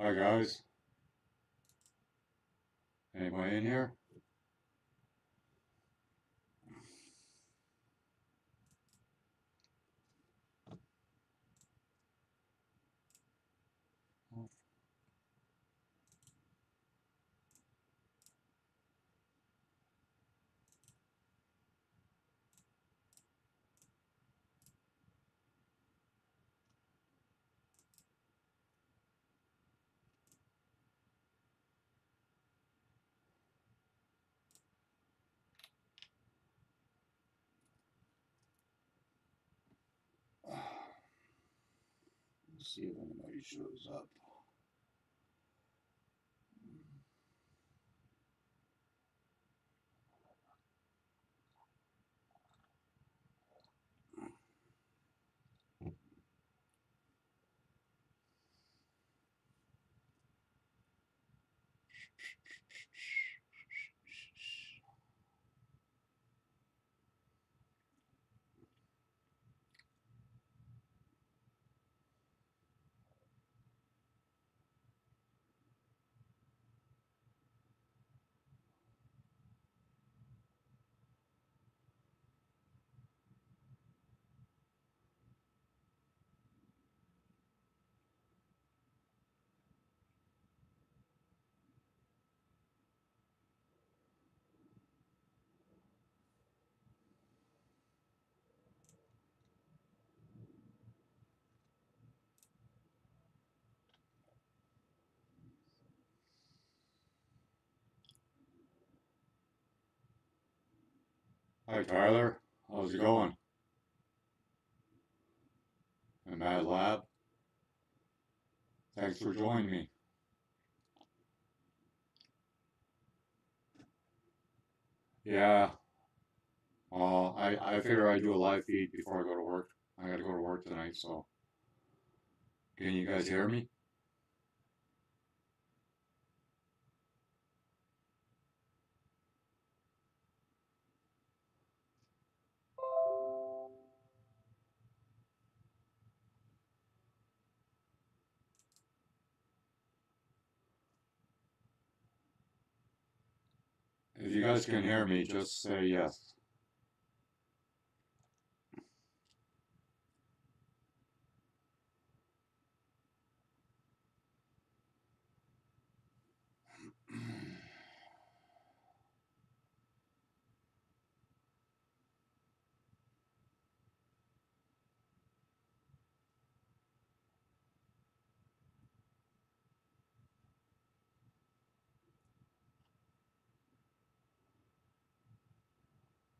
Hi guys, anybody in here? Let's see if anybody shows up. Hi Tyler, how's it going? In Mad Lab, thanks for joining me. Yeah, I figure I do a live feed before I go to work. I gotta go to work tonight, so can you guys hear me? If you guys can hear me, just say yes.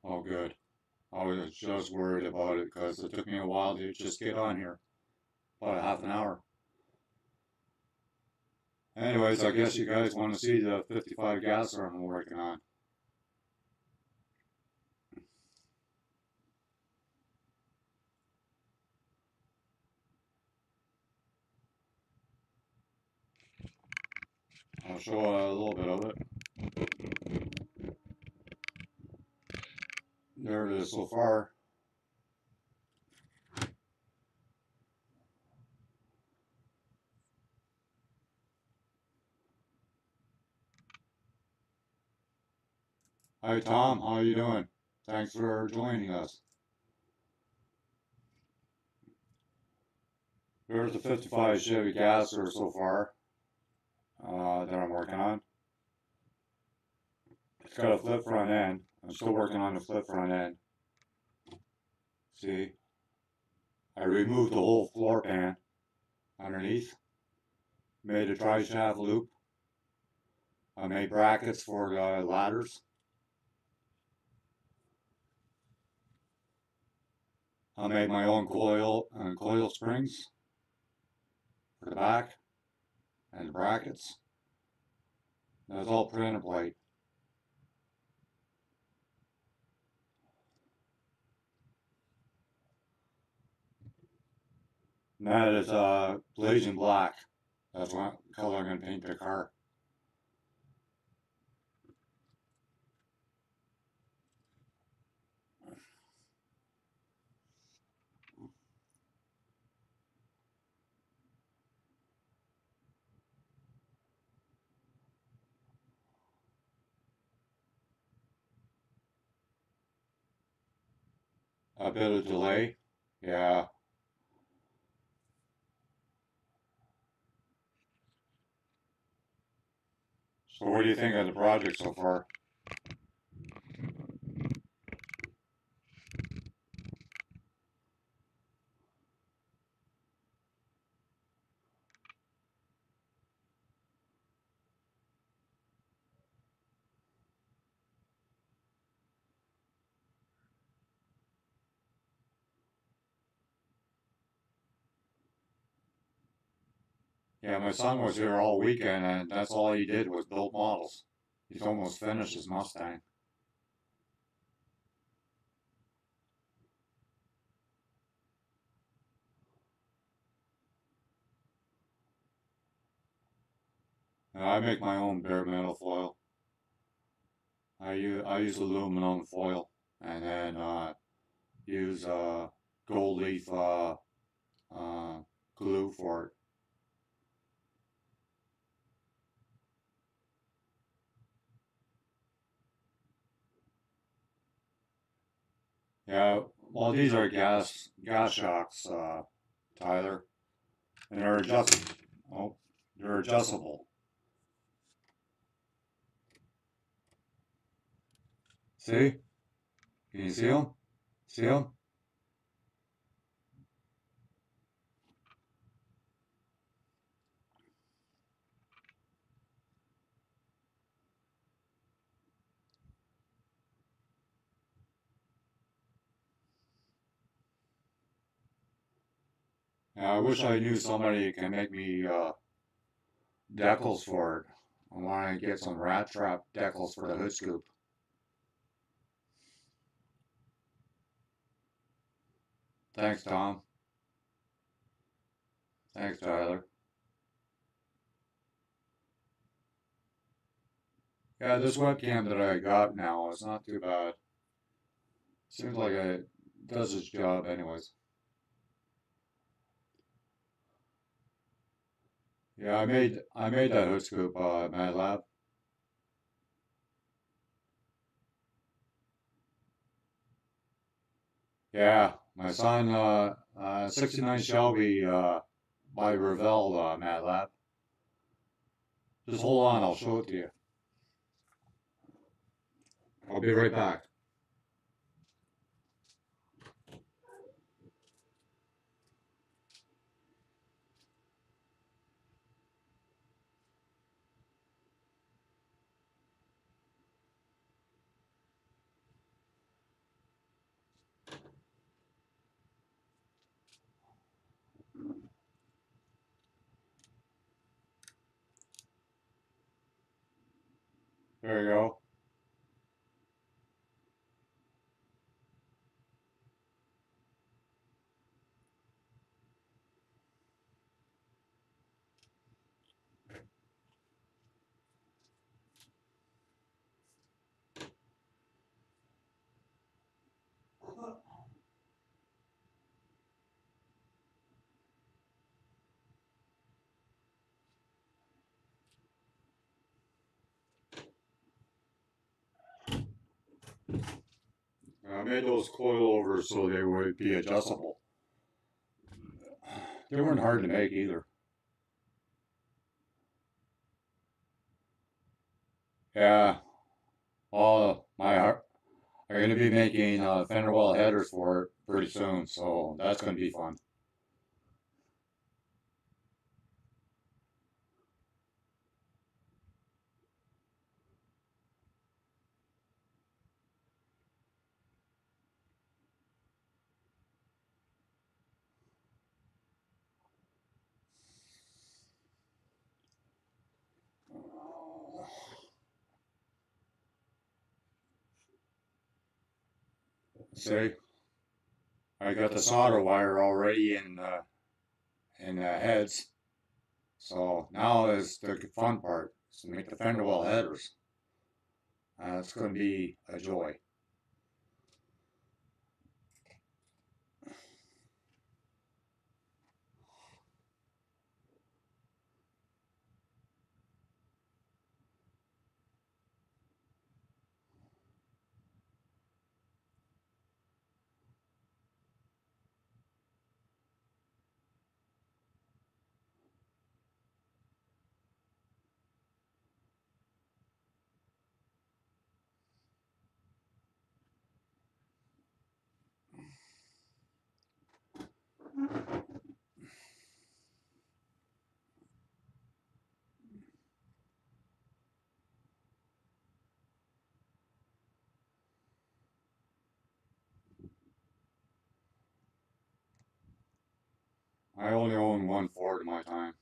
Oh good. I was just worried about it because it took me a while to just get on here. About a half an hour. Anyways, I guess you guys want to see the 55 gas arm I'm working on. I'll show a little bit of it. There it is so far. Hi Tom, how you doing? Thanks for joining us. Here's the 55 Chevy Gasser so far that I'm working on. It's got a flip front end. I'm still working on the flip front end. See, I removed the whole floor pan underneath, made a tri-shaft loop. I made brackets for the ladders. I made my own coil springs for the back and the brackets. That's all printer plate. And that is blazing black. That's what color I'm going to paint the car. A bit of delay. Yeah. So what do you think of the project so far? Yeah, my son was here all weekend, and that's all he did was build models. He's almost finished his Mustang. And I make my own bare metal foil. I use aluminum foil, and then use gold leaf uh, glue for it. Yeah, well, these are gas shocks, Tyler, and they're adjustable. Oh, they're adjustable. See? Can you see them? See them? Yeah, I wish I knew somebody who can make me decals for it. I want to get some rat trap decals for the hood scoop. Thanks, Tom. Thanks, Tyler. Yeah, this webcam that I got now is not too bad. Seems like it does its job anyways. Yeah, I made that hood scoop at MATLAB. Yeah, my son 69 Shelby by Revell MATLAB. Just hold on, I'll show it to you. I'll be right back. There you go. I made those coilovers so they would be adjustable. They weren't hard to make either. Yeah, I'm going to be making fender well headers for it pretty soon, so that's going to be fun. See, I got the solder wire already in the heads, so now is the fun part, is to make the fender well headers. It's going to be a joy. I only own one Ford in my time.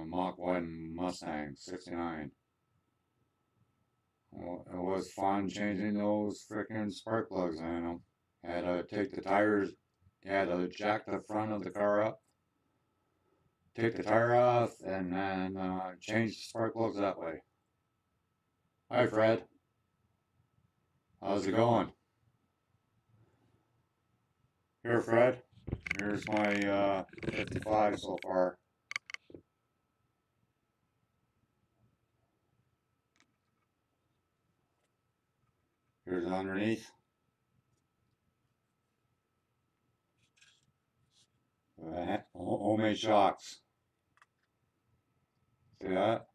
Mach 1 Mustang, 69. Well, it was fun changing those frickin' spark plugs in them. Had to take the tires, had to jack the front of the car up, take the tire off, and then change the spark plugs that way. Hi, Fred. How's it going? Here, Fred. Here's my 55 so far. Here's underneath. Homemade shocks. See that?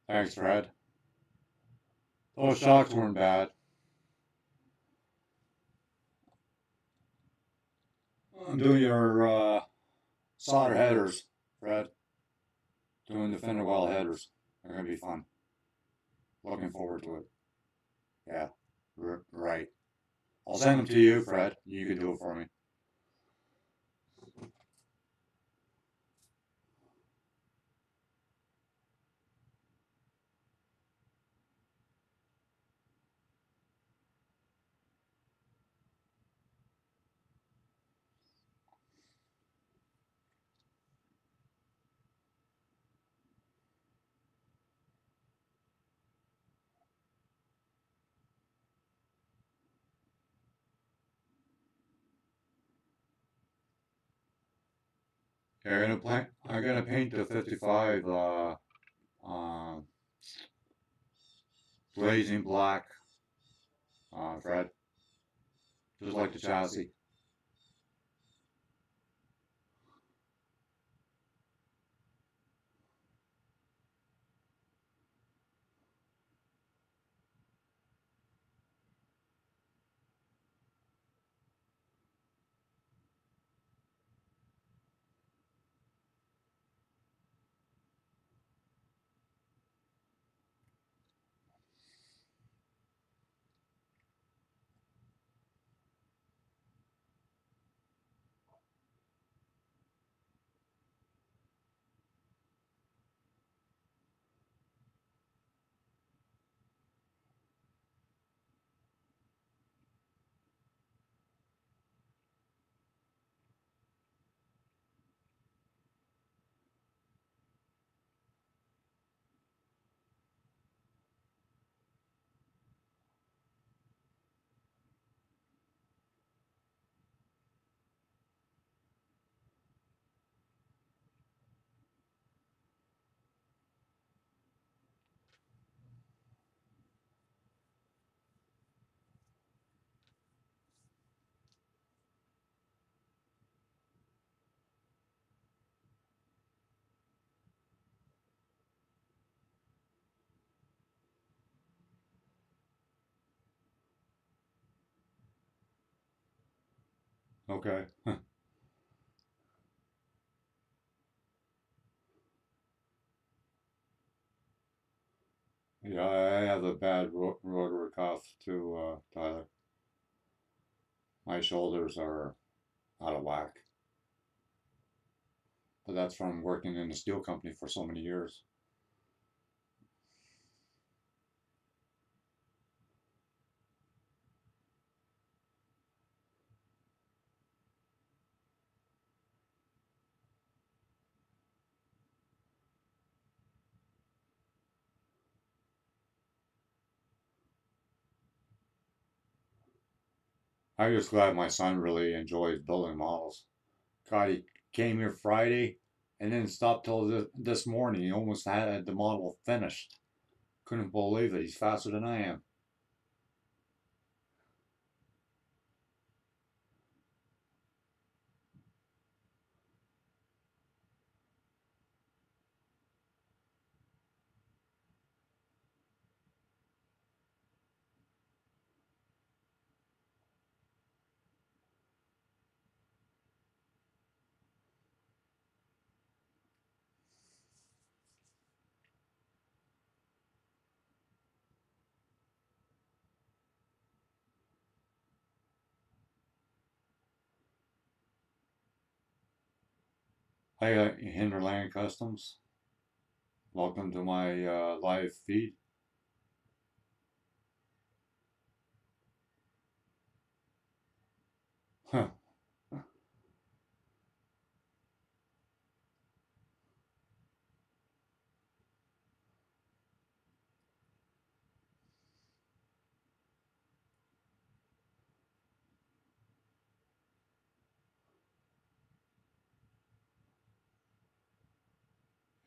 Thanks, Fred. Those shocks weren't bad. I'm doing your solder headers, Fred. Doing the fender well headers. They're gonna be fun. Looking forward to it. Yeah, right. I'll send them to you, Fred. You can do it for me. Yeah, I'm gonna paint the 55 uh, blazing black, Fred. Just like the chassis. Okay. Yeah, I have a bad rotor cuff too, Tyler. My shoulders are out of whack. But that's from working in a steel company for so many years. I'm just glad my son really enjoys building models. God, he came here Friday and didn't stop till this morning. He almost had the model finished. Couldn't believe it. He's faster than I am. Hi, Hinterland Customs. Welcome to my live feed. Huh.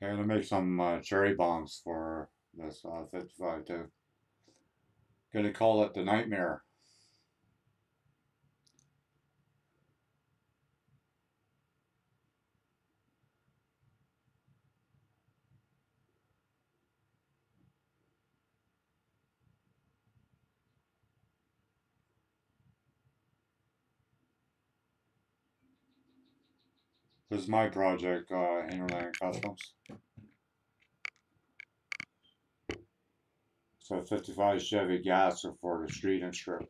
I'm gonna make some cherry bombs for this 55 too. Gonna call it the Nightmare. This is my project, Hinterland Customs. So 55 Chevy gas for the street and strip.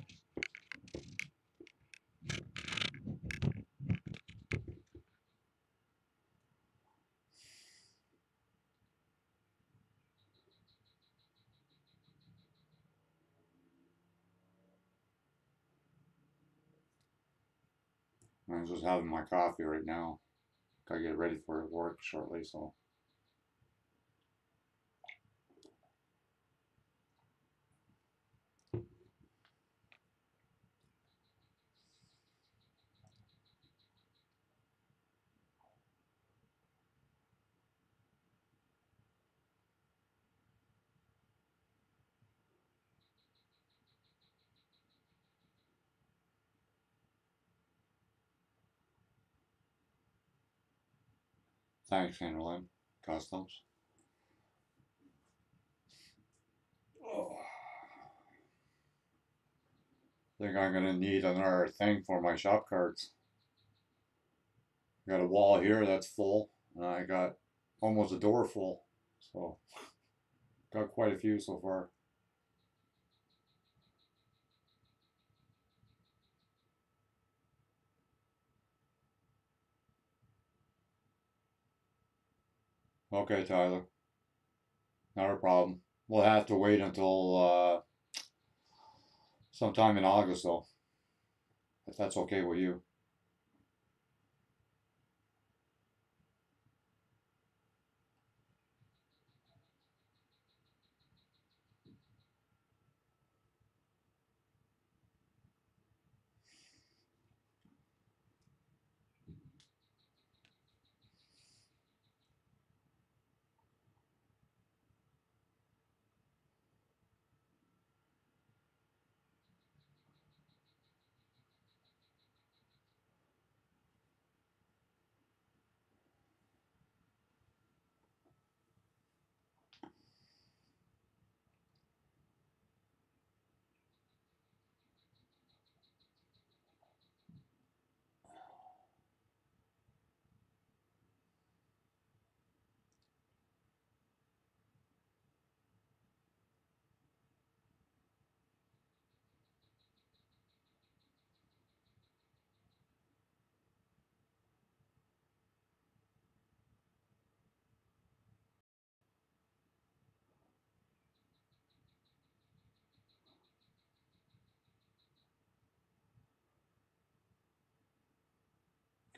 I'm just having my coffee right now. Gotta get ready for work shortly, so. Thanks, Hinterland Customs. Oh. I think I'm gonna need another thing for my shop carts. Got a wall here that's full, and I got almost a door full. So, got quite a few so far. Okay, Tyler, not a problem. We'll have to wait until sometime in August, though, if that's okay with you.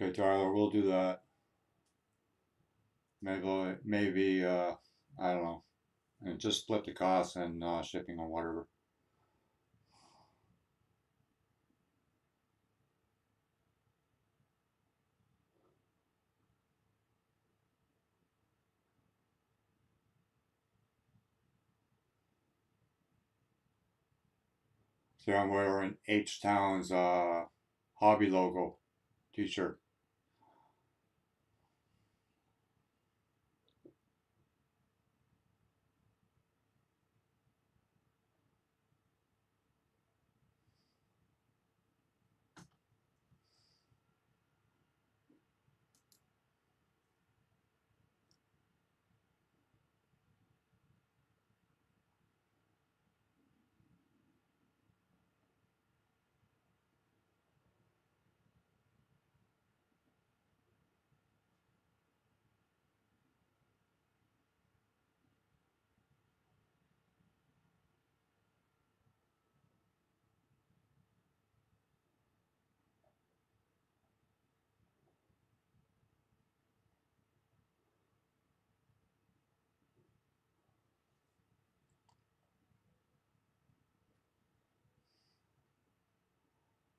Okay, Tyler, we'll do that. Maybe I don't know, and just split the costs and shipping or whatever. See, I'm wearing H Town's hobby logo t-shirt.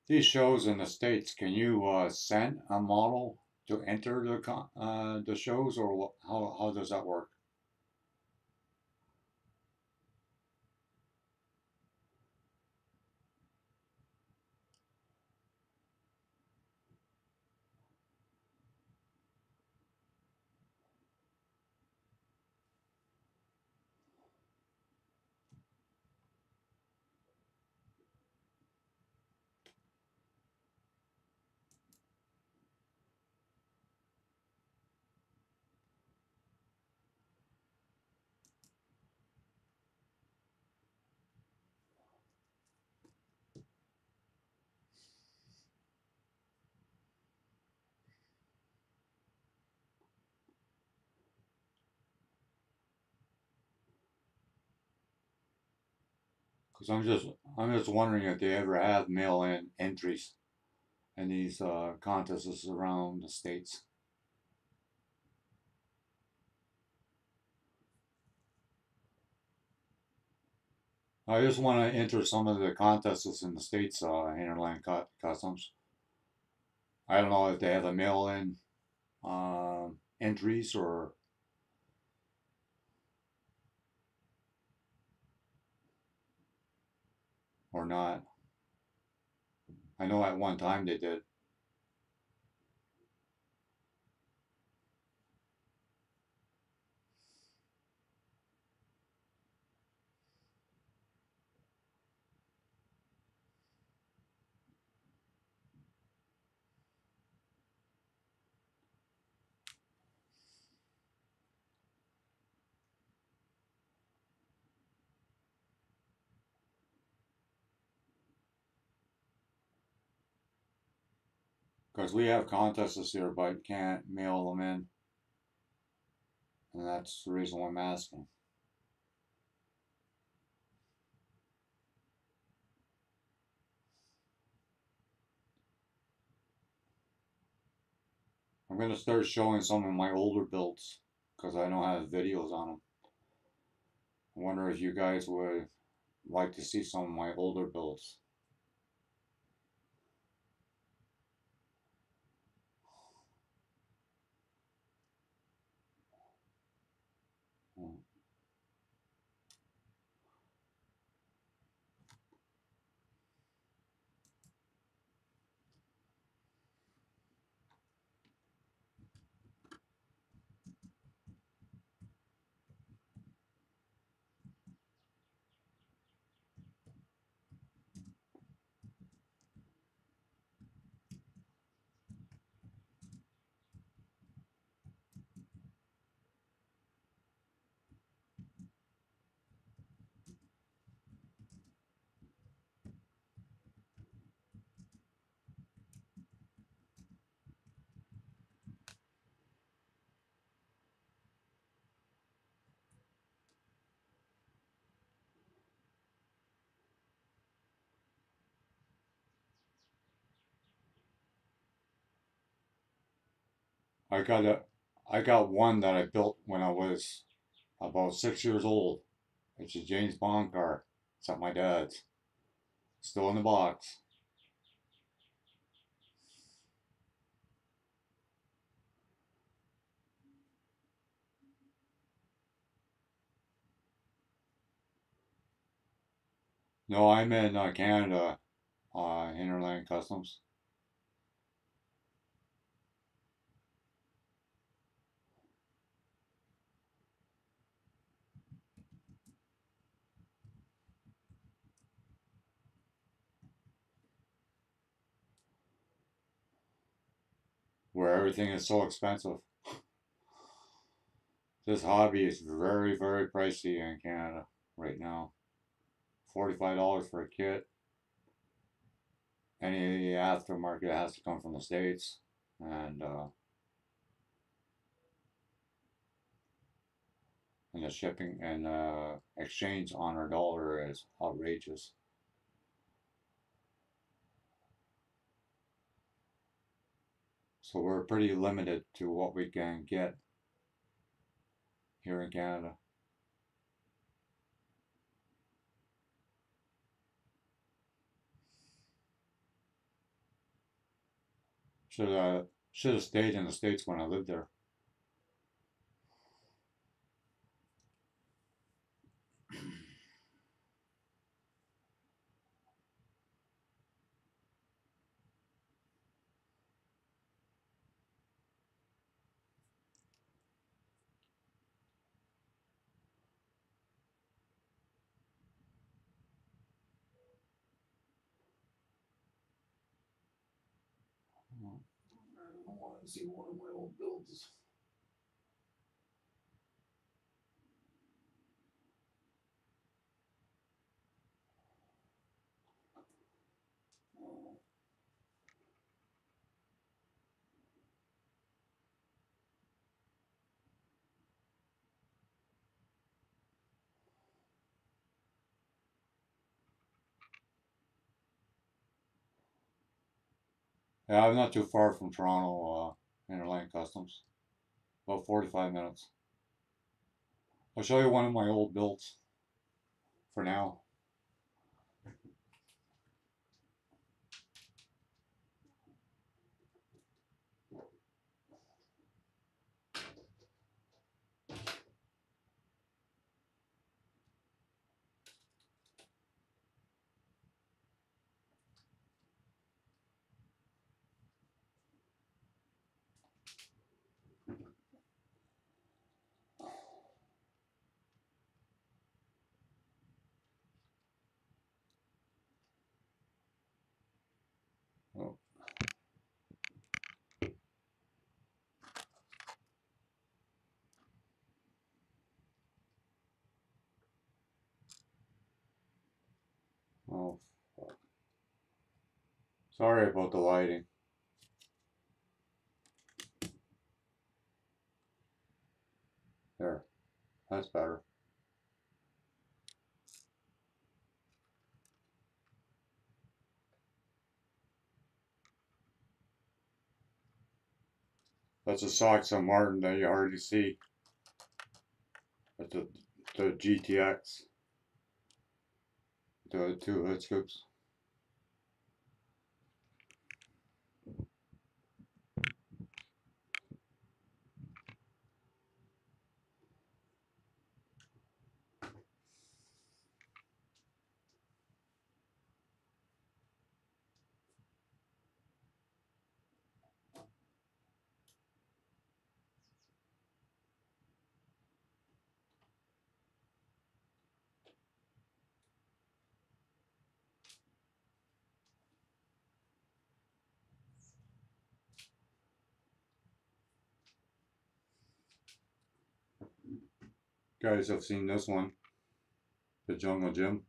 These shows in the States, can you send a model to enter the shows, or how does that work? Because I'm just wondering if they ever have mail-in entries in these contests around the states. I just want to enter some of the contests in the states, Hinterland Customs. I don't know if they have a mail-in entries or not. I know at one time they did. Because we have contests here, but can't mail them in, and that's the reason why I'm asking. I'm gonna start showing some of my older builds because I don't have videos on them. I wonder if you guys would like to see some of my older builds. I got a, I got one that I built when I was about 6 years old. It's a James Bond car. It's at my dad's. Still in the box. No, I'm in Canada, Interland Customs. Where everything is so expensive. This hobby is very, very pricey in Canada right now. $45 for a kit. Any aftermarket has to come from the States. And the shipping and exchange on our dollar is outrageous. So we're pretty limited to what we can get here in Canada. Should have stayed in the States when I lived there. I don't want to see one of my old builds. Yeah, I'm not too far from Toronto, Interland Customs. About 45 minutes. I'll show you one of my old builds for now. Oh, oh, sorry about the lighting. There, that's better. That's a Saxon Martin that you hardly see. That's the GTX, the two hood scoops. Guys have seen this one, the Jungle Gym.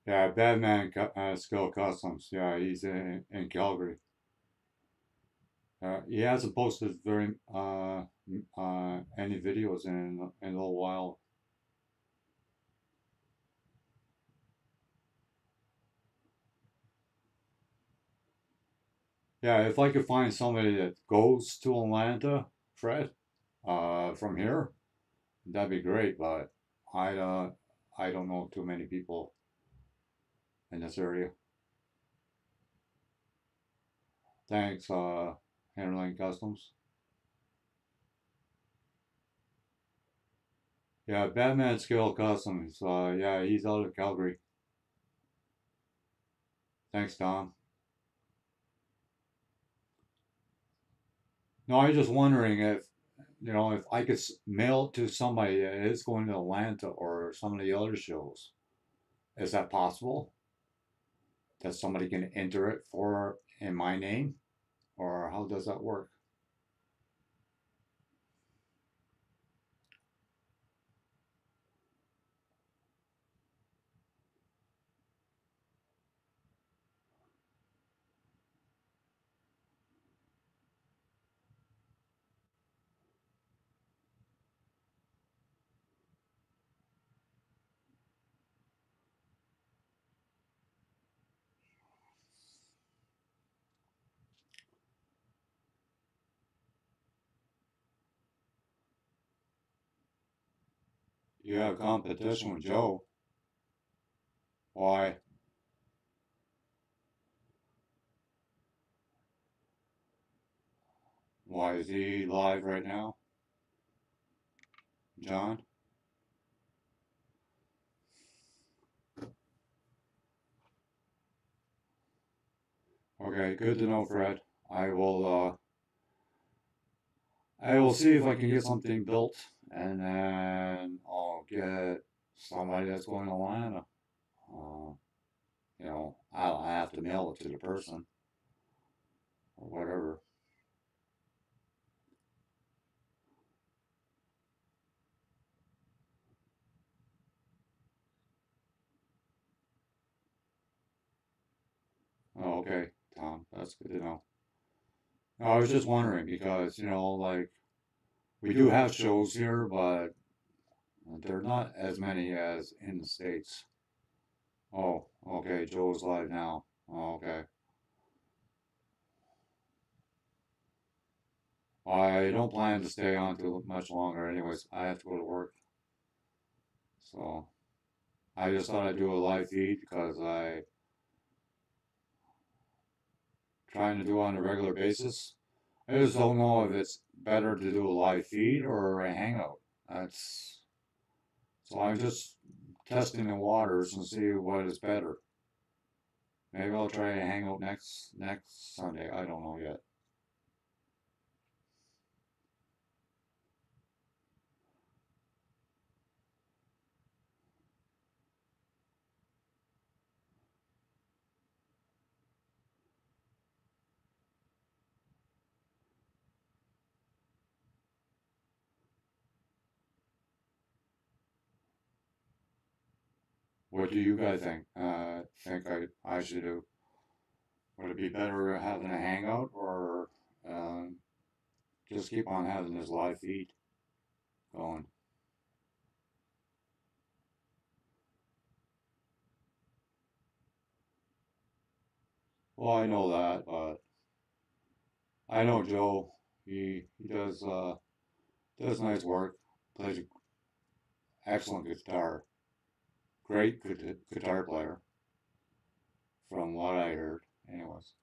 Yeah, Batman Skill Customs. Yeah, he's in Calgary. He hasn't posted very any videos in a little while. Yeah, if I could find somebody that goes to Atlanta, Fred, from here, that'd be great. But I uh, I don't know too many people in this area. Thanks, Handling Customs. Yeah, Batman Skill Customs. Yeah, he's out of Calgary. Thanks, Tom. No, I was just wondering if if I could mail it to somebody that is going to Atlanta or some of the other shows. Is that possible? That somebody can enter it for in my name, or how does that work? You have competition with Joe. Why? Why is he live right now, John? Okay, good to know, Fred. I will. I will see if I can get something built, and then I'll get somebody that's going to Atlanta. Uh, I'll have to mail it to the person or whatever. Oh, okay, Tom, that's good to know. No, I was just wondering because like we do have shows here, but they're not as many as in the States. Oh, okay, Joe's live now. Oh, okay. I don't plan to stay on too much longer anyways. I have to go to work. So I just thought I'd do a live feed because I trying to do on a regular basis. I just don't know if it's better to do a live feed or a hangout. That's so I'm just testing the waters and see what is better. Maybe I'll try a hangout next Sunday. I don't know yet. What do you guys think? Think I should do? Would it be better having a hangout or um, just keep on having this live feed going? Well, I know that, but I know Joe. He does nice work. Plays an excellent guitar. Great guitar player, from what I heard. Anyways,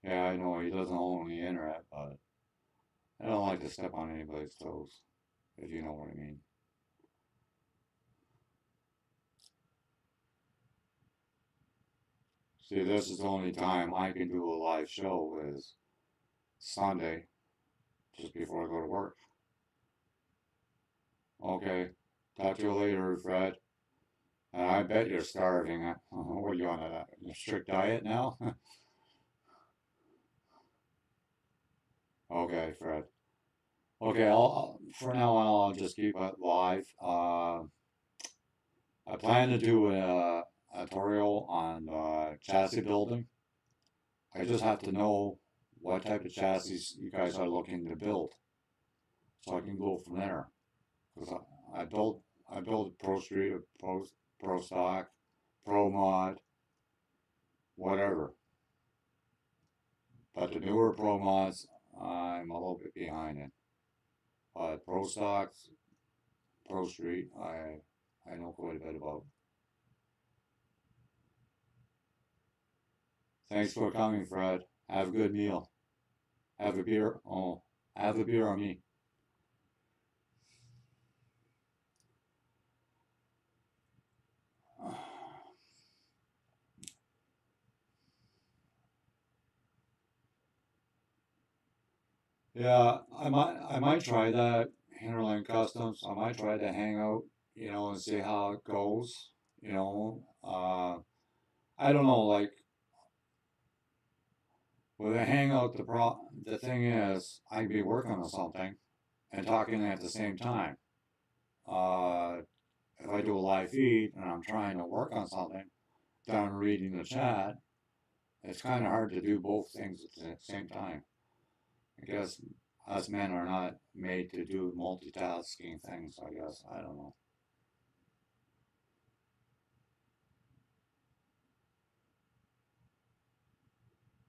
yeah, I know he doesn't own the internet, but I don't like to step on anybody's toes, if you know what I mean. See, this is the only time I can do a live show is Sunday, just before I go to work. Okay, talk to you later, Fred. I bet you're starving. What are you on a strict diet now? Okay, Fred. Okay, for now on, I'll just keep it live. I plan to do a tutorial on chassis building. I just have to know what type of chassis you guys are looking to build, so I can go from there. Because I build Pro Street, Pro Stock, Pro Mod, whatever. But the newer Pro Mods, I'm a little bit behind in. But Pro Stocks, Pro Street, I know quite a bit about. Thanks for coming, Fred. Have a good meal. Have a beer. Oh, have a beer on me. Yeah, I might try that Hinterland Customs. I might try to hang out, and see how it goes. I don't know. Like with a hangout, the thing is, I'd be working on something and talking at the same time. Uh, if I do a live feed and I'm trying to work on something, then I'm reading the chat. It's kind of hard to do both things at the same time. I guess us men are not made to do multitasking things, I guess. I don't know.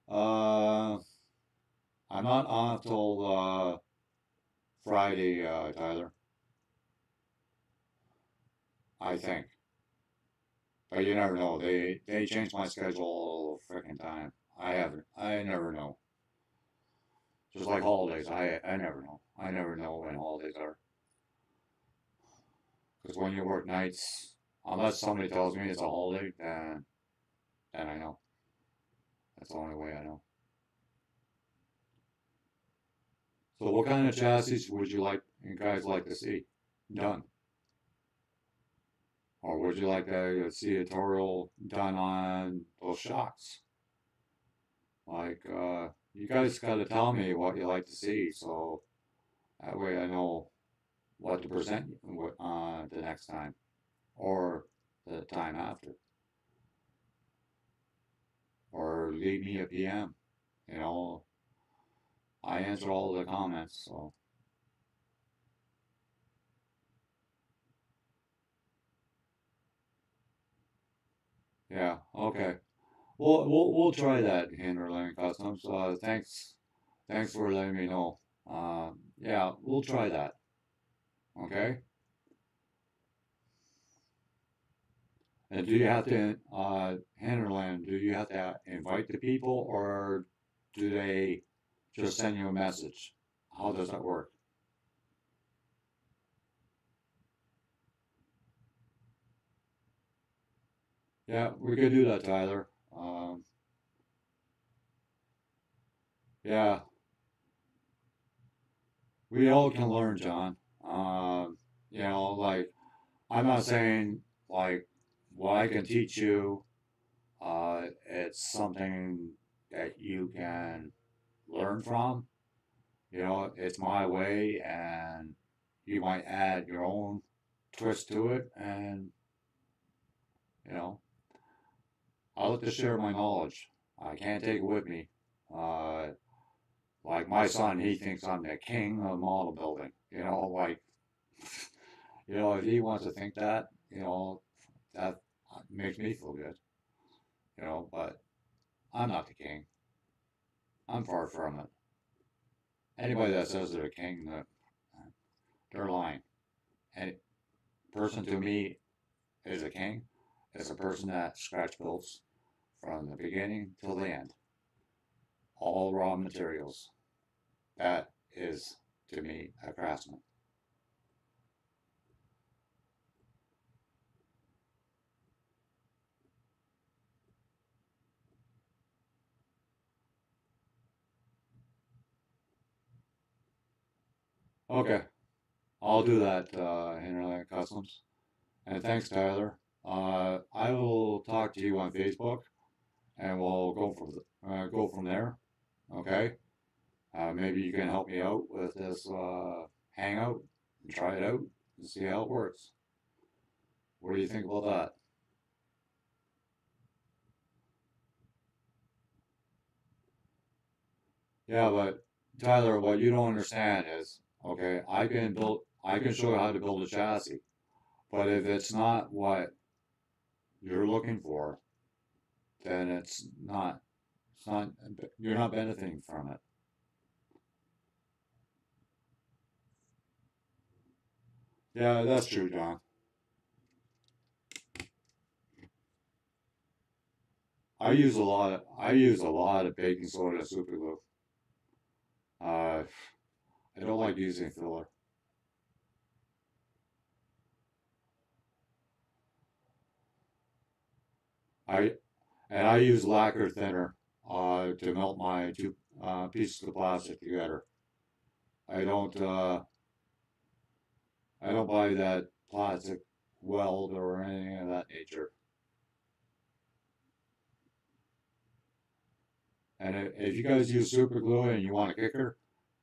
Uh, I'm not on till Friday, Tyler. I think, but you never know. They change my schedule all the freaking time. I haven't. I never know. Just like holidays, I never know. I never know when holidays are. Because when you work nights, unless somebody tells me it's a holiday, then I know. That's the only way I know. So what kind of chassis would you guys like to see done? Or would you like to see a tutorial done on those shocks? Like, you guys got to tell me what you like to see, so that way I know what to present the next time or the time after. Or leave me a PM. You know, I answer all the comments, so yeah, okay. We'll try that, Hinterland Customs. Thanks for letting me know. Yeah, we'll try that. Okay. And do you have to, Hinterland? Do you have to invite the people, or do they just send you a message? How does that work? Yeah, we could do that, Tyler. Um, yeah, we all can learn, John. Like I'm not saying like what I can teach you. It's something that you can learn from. It's my way, and you might add your own twist to it, and you know, I like to share my knowledge. I can't take it with me. Uh, like my son, he thinks I'm the king of model building. If he wants to think that, that makes me feel good. But I'm not the king. I'm far from it. Anybody that says they're a king, they're lying. Any person to me is a king. Is a person that scratch builds from the beginning till the end. All raw materials. That is, to me, a craftsman. Okay, I'll do that, Internet Customs. And thanks, Tyler. I will talk to you on Facebook, and we'll go from there. Okay. Maybe you can help me out with this hangout and try it out and see how it works. What do you think about that? Yeah, but Tyler, what you don't understand is, okay, I can show you how to build a chassis, but if it's not what you're looking for, then it's not, you're not benefiting from it. Yeah, that's true, John. I use a lot of baking soda and super glue. Uh, I don't like using filler. I I use lacquer thinner to melt my two pieces of plastic together. I don't uh, I don't buy that plastic weld or anything of that nature. And if you guys use super glue and you want a kicker,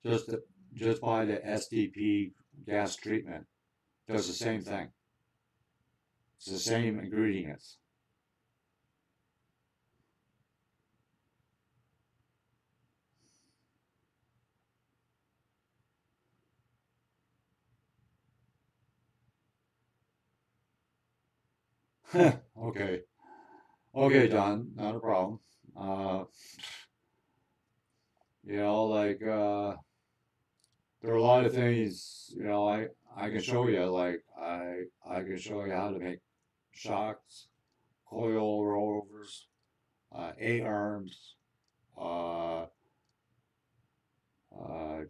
just just buy the SDP gas treatment. It does the same thing. It's the same ingredients. Okay, okay, John, not a problem. Uh, like there are a lot of things. I can show you. Like I can show you how to make shocks, coil rollovers, A arms, uh,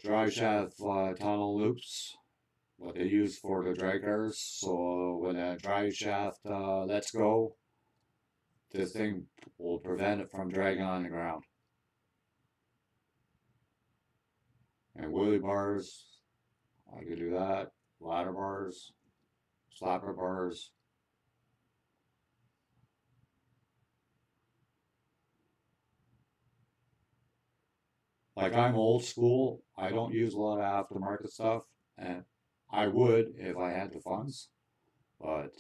drive shaft tunnel loops, what they use for the drag cars. So when that drive shaft lets go, this thing will prevent it from dragging on the ground. And wheelie bars, I could do that. Ladder bars, slapper bars. Like I'm old school. I don't use a lot of aftermarket stuff, and I would if I had the funds, but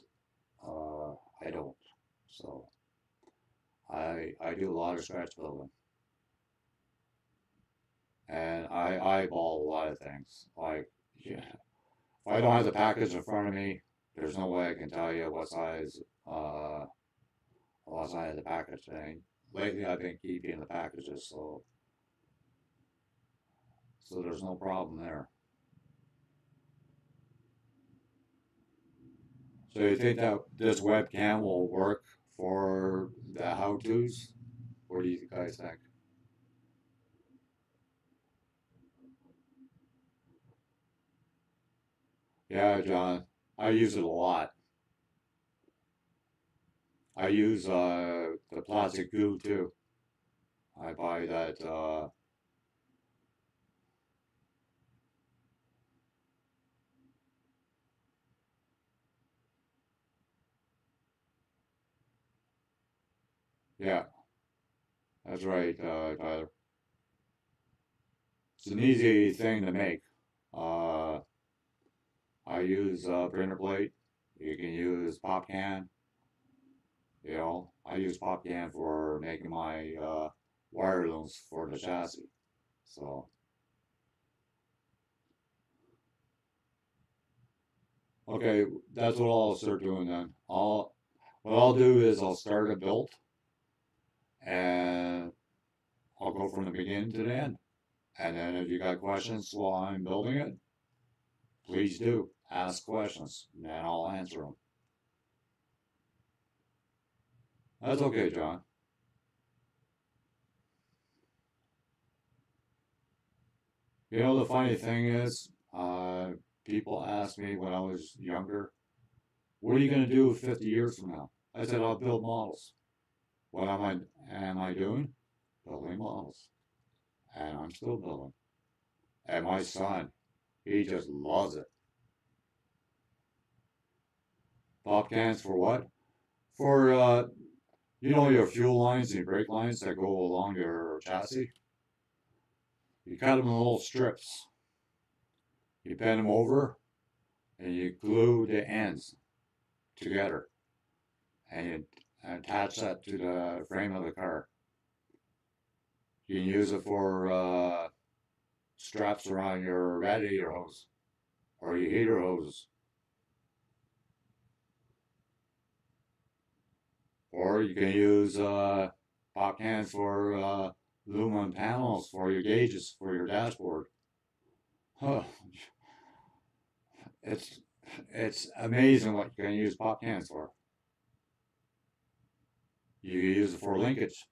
uh, I don't. So I do a lot of scratch building, and I eyeball a lot of things. Like, yeah, if I don't have the package in front of me, there's no way I can tell you uh what size the package thing. Lately, I've been keeping the packages, so there's no problem there. So you think that this webcam will work for the how-tos? What do you guys think? Yeah, John, I use it a lot. I use the plastic goo too. I buy that. Yeah, that's right, Tyler. It's an easy thing to make. Uh, I use printer plate. You can use pop can. I use pop can for making my wire looms for the chassis. So okay, that's what I'll start doing then. What I'll do is I'll start a build and I'll go from the beginning to the end. And then if you got questions while I'm building it, please do ask questions and I'll answer them. That's okay, John. The funny thing is, people asked me when I was younger, what are you going to do 50 years from now? I said, I'll build models. What am I doing? Building models. And I'm still building. And my son, he just loves it. Pop cans for what? For, your fuel lines and your brake lines that go along your chassis. You cut them in little strips. You bend them over, and you glue the ends together, and you attach that to the frame of the car. You can use it for straps around your radiator hose or your heater hoses. Or you can use pop cans for aluminum panels for your gauges for your dashboard. Huh. It's amazing what you can use pop cans for. You can use it for linkage,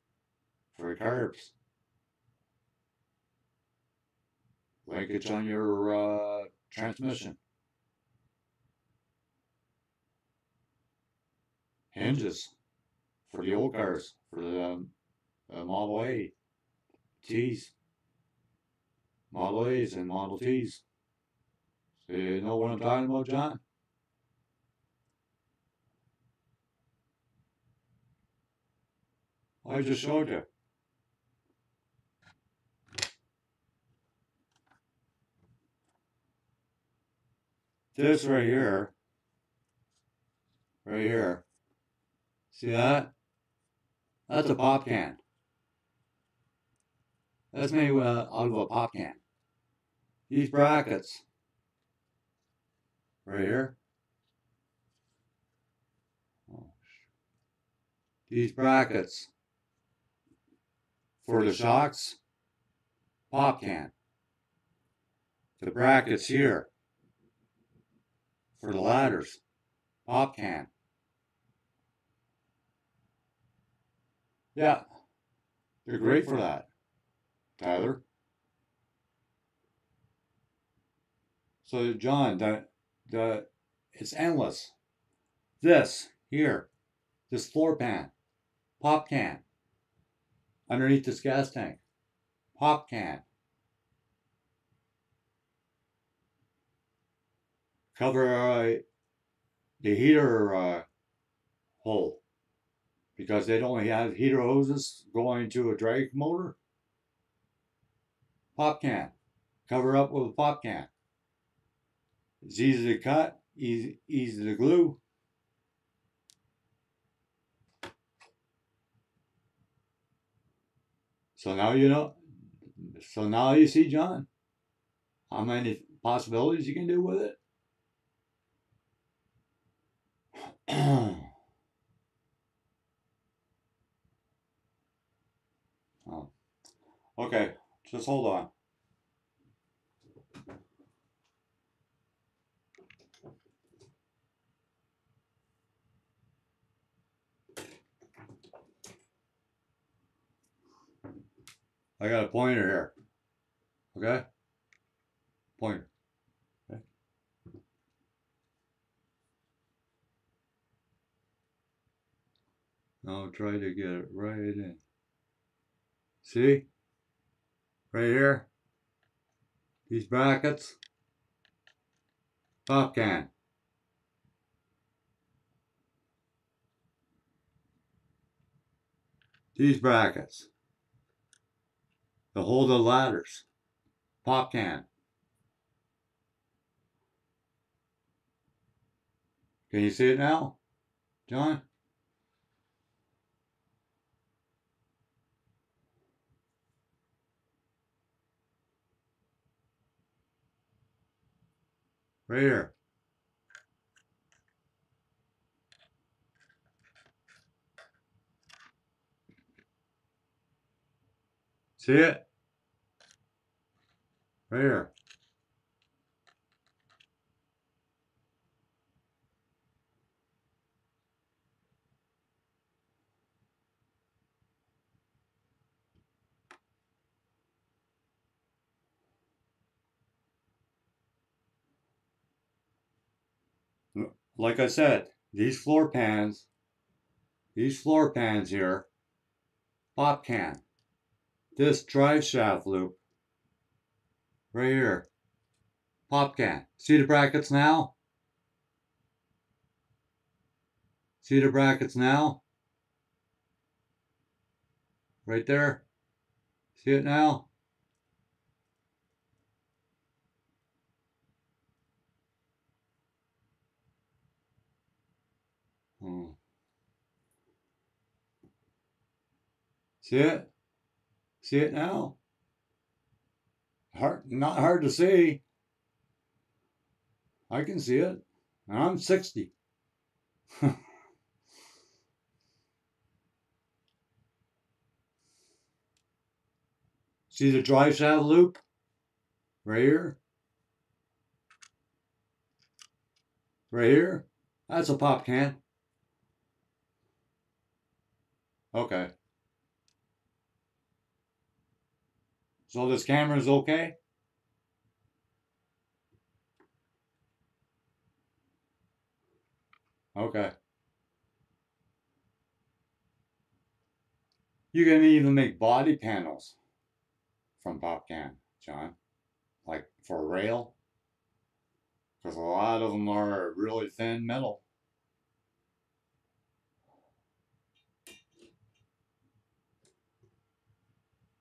for your carbs, linkage on your transmission, hinges for the old cars, for the Model A, T's, Model A's, and Model T's. So you know what I'm talking about, John? I just showed you. This right here, see that? That's a pop can. That's made out of a pop can. These brackets, right here, these brackets for the shocks, pop can. The brackets here for the ladders, pop can. Yeah, they're great for that, Tyler. So John, it's endless. This here, this floor pan, pop can. Underneath this gas tank, pop can. Cover the heater hole because they don't have heater hoses going to a drag motor. Pop can. Cover up with a pop can. It's easy to cut, easy to glue. So now you know. So now you see, John, how many possibilities you can do with it. Oh. Okay, just hold on. I got a pointer here. Okay? Pointer. Okay. I'll try to get it right in. See? Right here? These brackets? Pop can. These brackets. To hold the ladders. Pop can. Can you see it now, John? Right here. See it? Right here. Like I said, these floor pans here, pop can. This drive shaft loop, right here, pop can. See the brackets now? See the brackets now? Right there? See it now? See it? See it now? Not hard to see. I can see it. And I'm 60. See the drive shaft loop? Right here? Right here? That's a pop can. Okay. So this camera's okay? Okay. You can even make body panels from pop can, John. Like for a rail. Because a lot of them are really thin metal.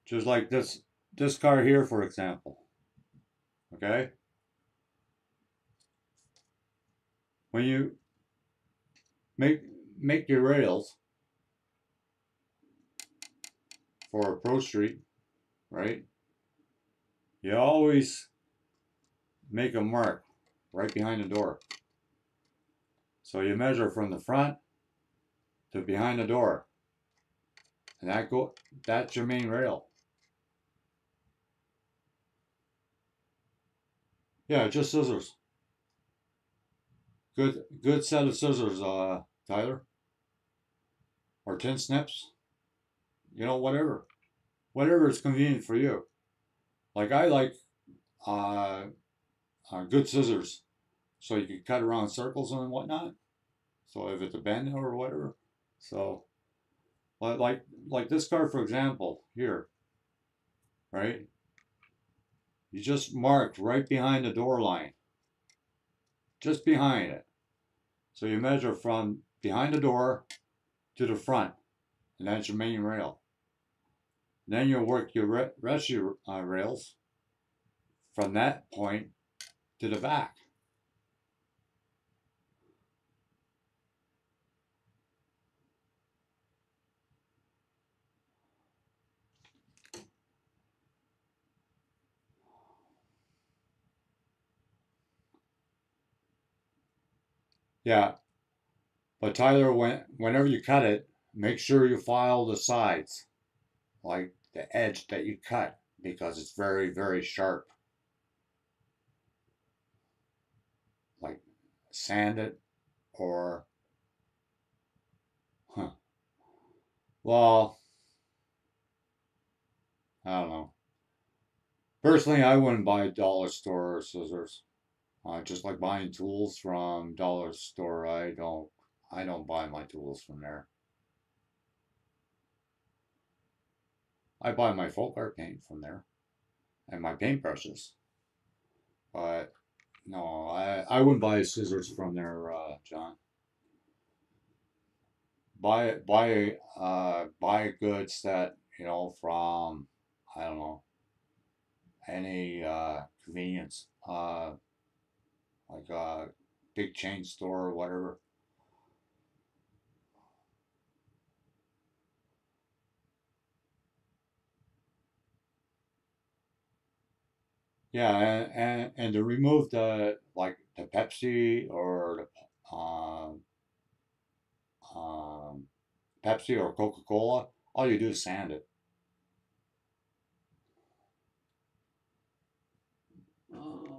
Just like this car here, for example. Okay? When you make make your rails for a Pro Street, right? You always make a mark right behind the door. So you measure from the front to behind the door. And that's your main rail. Yeah, just scissors. Good set of scissors, Tyler. Or tin snips. You know, whatever. Whatever is convenient for you. Like I like uh, good scissors, so you can cut around circles and whatnot. So if it's a bend or whatever. So like this car for example here, right? You just mark right behind the door line, just behind it. So you measure from behind the door to the front, and that's your main rail. Then you'll work your rest of your rails from that point to the back. Yeah, but Tyler, whenever you cut it, make sure you file the sides, like the edge that you cut, because it's very, very sharp. Like sand it or, huh. Well, I don't know. Personally, I wouldn't buy dollar store scissors. Just like buying tools from dollar store, I don't buy my tools from there. I buy my folk art paint from there and my paintbrushes. But no, I wouldn't buy scissors from there, John. Buy goods that from I don't know any convenience like a big chain store or whatever. Yeah, and to remove the Pepsi or the um, Pepsi or Coca Cola, all you do is sand it. Oh.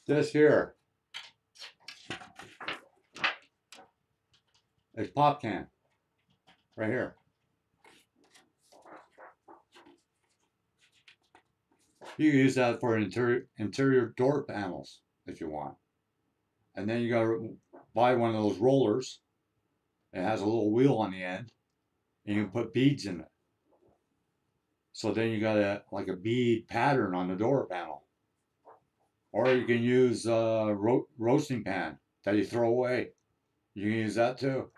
This here is pop can right here. You can use that for interior door panels if you want. And then you gotta buy one of those rollers. It has a little wheel on the end, and you can put beads in it. So then you got like a bead pattern on the door panel. Or you can use a roasting pan that you throw away. You can use that too.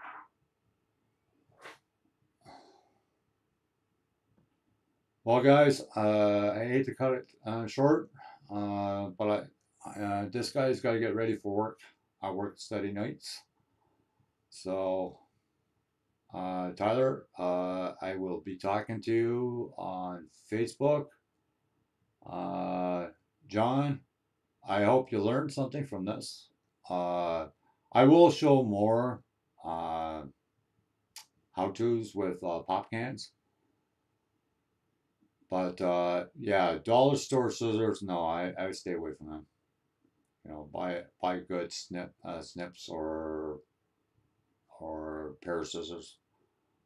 Well, guys, I hate to cut it short, but this guy's got to get ready for work. I work steady nights. So, Tyler, I will be talking to you on Facebook. Uh, John, I hope you learned something from this. Uh, I will show more uh, how-tos with pop cans. But yeah, dollar store scissors, no, I stay away from them. You know, buy good snips or pair of scissors.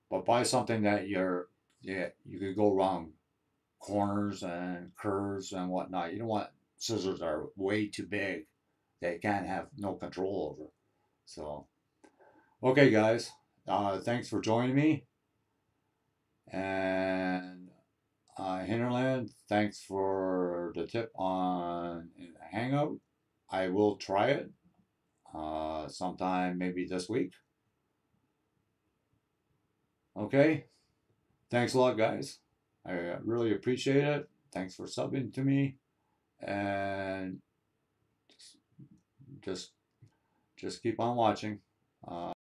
But buy something that yeah, you could go wrong corners and curves and whatnot. You don't want scissors that are way too big that you can't have no control over. So okay, guys, thanks for joining me. And Hinterland, thanks for the tip on Hangout. I will try it sometime maybe this week. Okay, thanks a lot, guys. I really appreciate it. Thanks for subbing to me, and just just keep on watching.